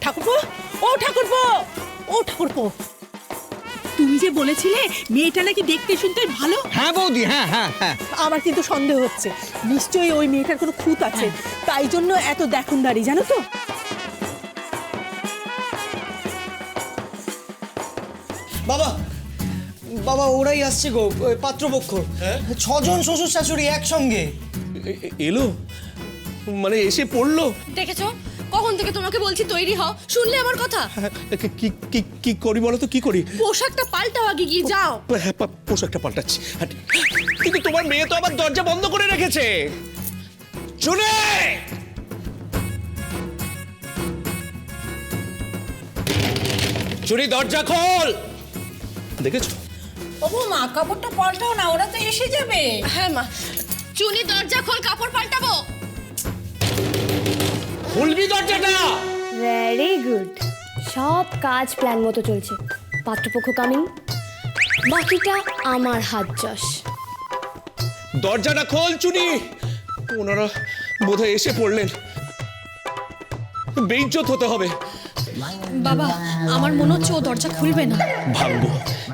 ঠাকুরপো, ও ঠাকুরপো, ও ঠাকুরপো, তুমি যে বলেছিলে মেয়েটা নাকি দেখতে শুনতে ভালো। হ্যাঁ বৌদি, হ্যাঁ হ্যাঁ হ্যাঁ। আমার কিন্তু সন্দেহ হচ্ছে, নিশ্চয়ই ওই মেয়েটার কোনো খুঁত আছে, তাই জন্য এত দেখুনদারি, জানো তো। বাবা বাবা ওরাই আসছে গো, ওই পাত্রপক্ষ। 6 জন শ্বশুর শাশুড়ি একসঙ্গে এলো, মানে এসে পড়লো। দেখেছো কখন থেকে তোমাকে বলছি তৈরি হও, শুনলে আমার কথা? কি কি কি করি বলো তো, কি করি? পোশাকটা পাল্টাও আগে, গিয়ে যাও। হ্যাঁ, পোশাকটা পাল্টাচ্ছি। কিন্তু তোমার মেয়ে তো আবার দরজা বন্ধ করে রেখেছে। চলে চুরি, দরজা খোল। দেখেছো? ও মা, কাপড়টা পাল্টাও না, ওরা তো এসে যাবে। হ্যাঁ মা, চুনি দরজা খোল, কাপড় পাল্টাবো। খুলবি দরজাটা। ভেরি গুড, সব কাজ প্ল্যান মতো চলছে। পাত্রপক্ষ কামিং, বাকিটা আমার হাত যশ। দরজাটা খোল চুনি। ওনারা বোধহয় এসে পড়লেন, বেইজ্জত হতে হবে। বাবা, আমার মনে হচ্ছে ও দরজা খুলবে না। ভাঙবো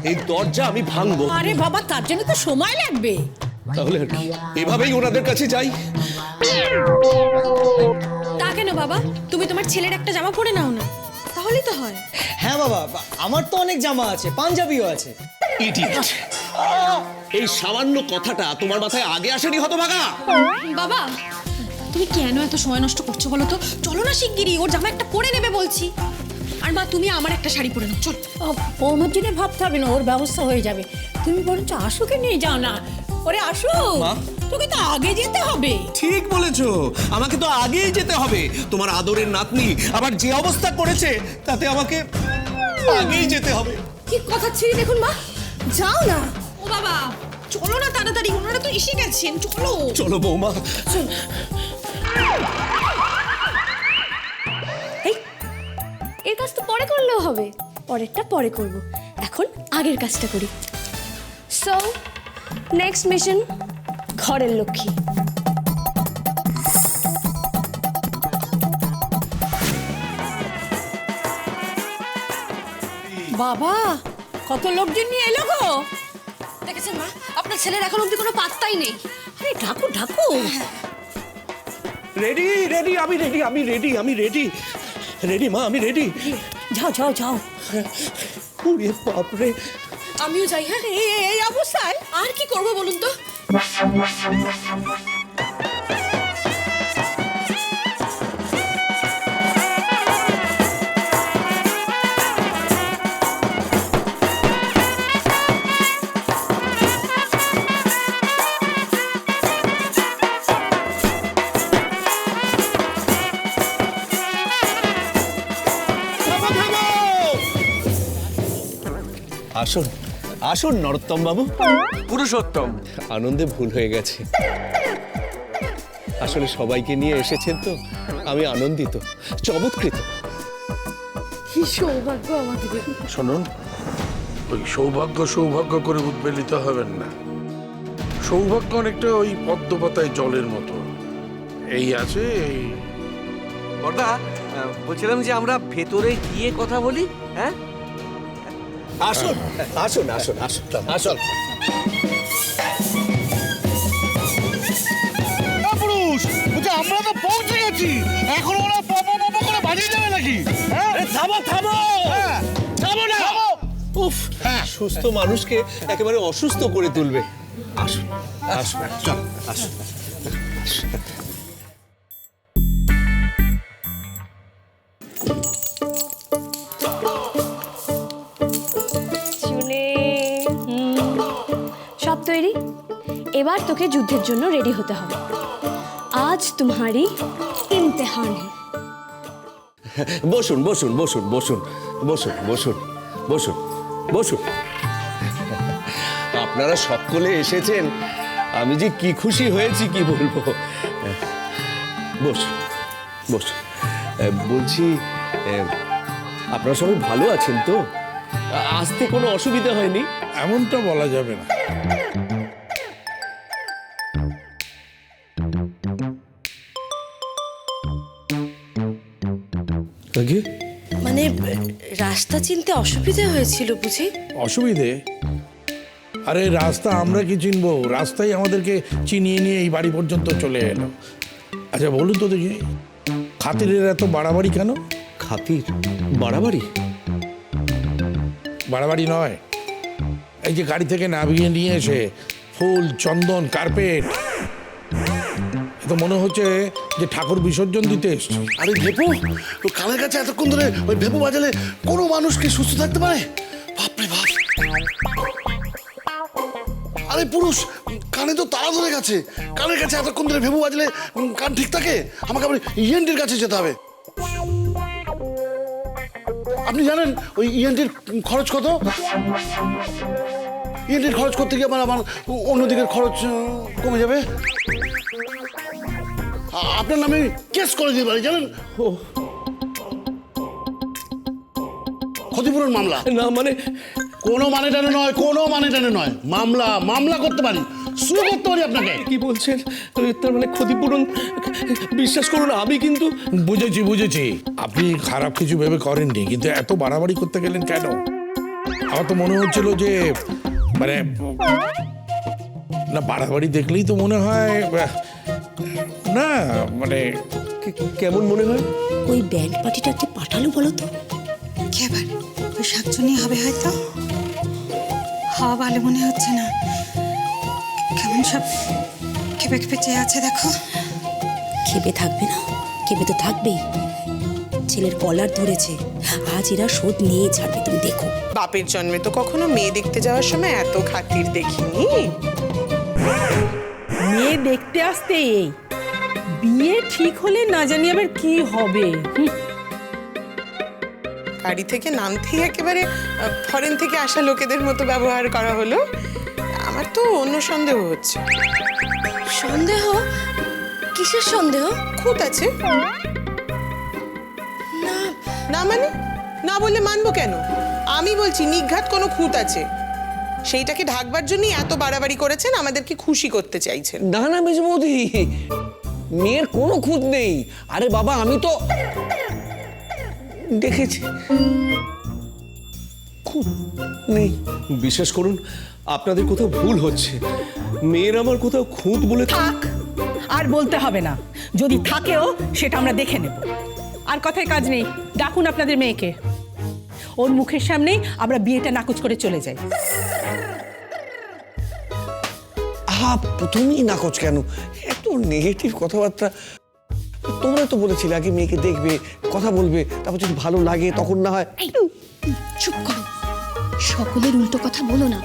এই দরজা, আমি ভাঙবো। আরে বাবা, তার জন্য তো সময় লাগবে। তাহলে আর কি, এভাবেই ওনাদের কাছে যাই। তা কেন বাবা, তুমি তোমার ছেলের একটা জামা পরে নাও না, তাহলেই তো হয়। হ্যাঁ বাবা, আমার তো অনেক জামা আছে, পাঞ্জাবিও আছে। ইডিয়েট! এই সামান্য কথাটা তোমার মাথায় আগে আসেনি হতভাগা? বাবা, তুমি কেন এত সময় নষ্ট করছো বলো তো? চলো না শিগগিরই, ওর জামা একটা পরে নেবে বলছি। আর মা, তুমি আমার একটা শাড়ি পরে নাও, চল। ওর জন্য ভাবতে হবে না, ওর ব্যবস্থা হয়ে যাবে। তুমি বরঞ্চ আশুকে নিয়ে যাও না। ওরে আশু, তোকে তো আগে যেতে হবে। ঠিক বলেছো, আমাকে তো আগেই যেতে হবে। তোমার আদরের নাতনি আবার যে অবস্থা করেছে, তাতে আমাকে আগেই যেতে হবে। কি কথা ছিড়ি দেখুন মা, যাও না। ও বাবা, চলো না তাড়াতাড়ি, ওনারা তো এসে গেছেন, চলো। চলো বৌমা। এর কাজ তো পরে করলেও হবে, পরেরটা পরে করব, এখন আগের কাজটা করি। সো নেক্সট মিশন, ঘরের লক্ষ্মী। বাবা, কত লোকজন নিয়ে এলো গো। দেখেছেন মা, আপনার ছেলের এখন অব্দি কোনো পাত্তাই নেই। আরে ঢাকু ঢাকু। রেডি রেডি, আমি রেডি, আমি রেডি, আমি রেডি। রেডি মা, আমি রেডি। যাও যাও যাও। ওরে বাপরে! আমিও যাই। হ্যাঁ, এই অবস্থায় আর কি করবো বলুন তো? আসুন আসুন নরোত্তম বাবু। পুরুষোত্তম। আনন্দে ভুল হয়ে গেছে, আসলে সবাইকে নিয়ে এসেছেন তো আমি আনন্দিত, চমৎকৃত। কি সৌভাগ্য আমাদের। শুনুন, ওই সৌভাগ্য সৌভাগ্য করে উদ্বেলিত হবেন না। সৌভাগ্য অনেকটা ওই পদ্মপাতায় জলের মতো, এই আছে এই। বড়দা, বলছিলাম যে আমরা ভেতরে গিয়ে কথা বলি। হ্যাঁ, আসুন আসুন আসুন আসুন আসুন। পুরুষ বলছে আমরা তো পৌঁছে গেছি, এখন ওরা পপো পপো করে বাজিয়ে যাবে নাকি? থামো থামো থামো না! উফ, সুস্থ মানুষকে একেবারে অসুস্থ করে তুলবে। আসুন আসুন চল আসুন। শুনে সব তৈরি, এবার তোকে যুদ্ধের জন্য রেডি হতে হবে। আজ তোমারি ইমতেহান है। বসুন বসুন বসুন বসুন বসুন বসুন বসুন বসুন। আপনারা সকলে এসেছেন, আমি যে কি খুশি হয়েছি কি বলবো। বসুন বসুন। বলছি, আপনারা সবাই ভালো আছেন তো? আসতে কোনো অসুবিধা হয়নি? এমনটা বলা যাবে না। আগে মানে রাস্তা চিনতে অসুবিধা হয়েছিল বুঝি? অসুবিধে? আরে রাস্তা আমরা কি চিনবো? রাস্তাই আমাদেরকে চিনিয়ে নিয়ে এই বাড়ি পর্যন্ত চলে এলো। আচ্ছা বলুন তো দেখি, খাতিরের এত বাড়াবাড়ি কেন? খাতির বাড়াবাড়ি? বাড়াবাড়ি নয়, এই যে গাড়ি থেকে নামিয়ে নিয়ে এসে ফুল, চন্দন, কার্পেট, এ তো মনে হচ্ছে যে ঠাকুর বিসর্জন দিতে এসছে। আরে ভেপু, ওই কানের কাছে এতক্ষণ ধরে ওই ভেপু বাজালে কোনো মানুষ কি সুস্থ থাকতে পারে? বাপরে বাপ! আরে পুরুষ, কানে তো তারা ধরে গেছে। কানের কাছে এতক্ষণ ধরে ভেপু বাজলে কান ঠিক থাকে? আমাকে আবার ইএনটির কাছে যেতে হবে। আপনি জানেন ওই ইএনটির খরচ কত? ইএনটির খরচ করতে গিয়ে আমার অন্যদিকের খরচ কমে যাবে। আপনার নামে কেস করে দিতে পারি, জানেন? ক্ষতিপূরণ মামলা। না মানে কোনো মানে টানে নয়, কোনো মানে টানে নয়, মামলা করতে পারি, শুরু করতে পারি আপনাকে। কি বলছেন? তার মানে ক্ষতিপূরণ? বিশ্বাস করুন আমি কিন্তু... বুঝেছি, আপনি খারাপ কিছু ভেবে করেননি, কিন্তু এত বাড়াবাড়ি করতে গেলেন কেন? আমার তো মনে হচ্ছিল যে মানে না, বাড়াবাড়ি দেখলেই তো মনে হয় না, মানে কেমন মনে হয়? ওই ব্যান্ড পার্টিটা কি পাঠালো বলো তো? এবার ওই শাকচুনি হবে হয়তো। হাওয়া ভালো মনে হচ্ছে না, কেমন সব খেপে খেপে চেয়ে আছে দেখো। খেপে থাকবে না? খেপে তো থাকবেই। ছেলের কলার ধরেছে, আজ এরা শোধ নিয়ে ছাড়বে, তুমি দেখো। বাপের জন্মে তো কখনো মেয়ে দেখতে যাওয়ার সময় এত খাতির দেখিনি। মেয়ে দেখতে আসতে এই বিয়ে ঠিক হলে না জানি আবার কি হবে। গাড়ি থেকে নামতেই একেবারে ফরেন থেকে আসা লোকেদের মতো ব্যবহার করা হলো। আমার তো অন্য সন্দেহ হচ্ছে। সন্দেহ? কিসের সন্দেহ? খুঁত আছে না? না মানে না বললে মানবো কেন? আমি বলছি নিঘাত কোনো খুঁত আছে। সেইটাকে ঢাকবার জন্যই এত বাড়াবাড়ি করেছেন, আমাদেরকে খুশি করতে চাইছেন। না না মেজ বৌদি, মেয়ের কোনো খুঁত নেই। আরে বাবা, আমি তো দেখেছি, খুব নেই। বিশ্বাস করুন আপনাদের কোথাও ভুল হচ্ছে। মেয়ের আমার কোথাও খুঁত বলে... থাক, আর বলতে হবে না। যদি থাকেও সেটা আমরা দেখে নেব। আর কথায় কাজ নেই, ডাকুন আপনাদের মেয়েকে। ওর মুখের সামনেই আমরা বিয়েটা নাকচ করে চলে যাই। প্রথমেই নাকচ কেন? এত নেগেটিভ কথাবার্তা। তোমরা তো বলেছিলে আগে মেয়েকে দেখবে, কথা বলবে, তারপর যদি ভালো লাগে তখন না হয়। চুপ করো, সকলের উল্টো কথা বলো না।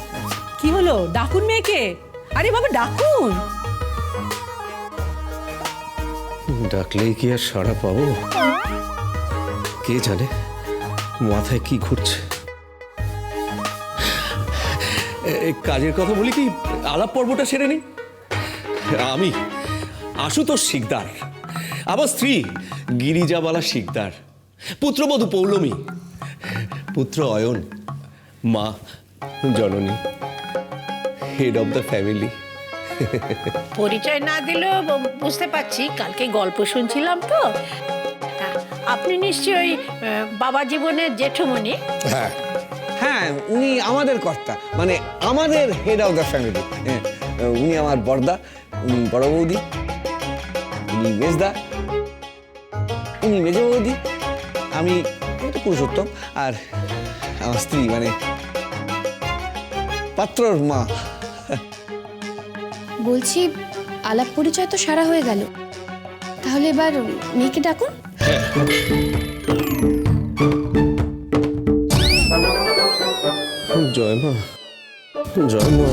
কি হলো? ডাকুন মেয়েকে। আরে বাবা ডাকুন। ডাকলেই কি আর সাড়া পাবো? কে জানে মাথায় কি ঘুরছে। কাজের কথা বলি কি, আলাপ পর্বটা সেরে নি। আমি আশুতোষ শিকদার, আমার স্ত্রী গিরিজাবালা শিকদার, পুত্রবধূ পৌলমী, পুত্র অয়ন, মা জননী, হেড অফ দ্য ফ্যামিলি। পরিচয় না দিলেও বুঝতে পারছি, কালকে গল্প শুনছিলাম তো। আপনি নিশ্চয়ই বাবা জীবনের জেঠুমণি। হ্যাঁ, হ্যাঁ, উনি আমাদের কর্তা, মানে আমাদের হেড অফ দ্য ফ্যামিলি। উনি আমার বড়দা, উনি বড় বৌদি, উনি মেজদা, উনি মেজ বৌদি, আমি তো পুরুষোত্তম, আর আমার স্ত্রী মানে পাত্রর মা। বলছি আলাপ পরিচয় তো সারা হয়ে গেল, তাহলে এবার মেয়েকে ডাকুন। জয় মা, জয় মা,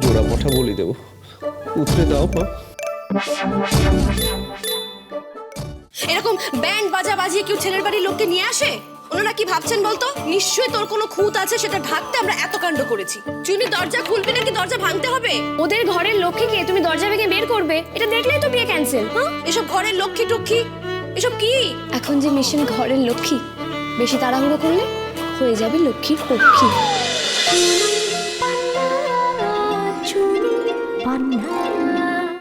জোড়া পঠা বলি দেবো, উঠে দাও মা। এরকম ব্যান্ড বাজা বাজিয়ে কেউ ছেলের বাড়ির লোককে নিয়ে আসে? ওনারা কি ভাবছেন বলতো? নিশ্চয়ই তোর কোনো খুঁত আছে, সেটা ঢাকতে আমরা এত কাণ্ড করেছি। চুনি দরজা খুলবে নাকি দরজা ভাঙতে হবে? ওদের ঘরের লক্ষ্মীকে তুমি দরজা ভেঙে বের করবে, এটা দেখলেই তো বিয়ে ক্যান্সেল। হ্যাঁ, এসব ঘরের লক্ষ্মী টক্ষ্মী এসব কি? এখন যে মিশন ঘরের লক্ষ্মী, বেশি তাড়াহুড়ো করলে হয়ে যাবে লক্ষ্মীর পক্ষী।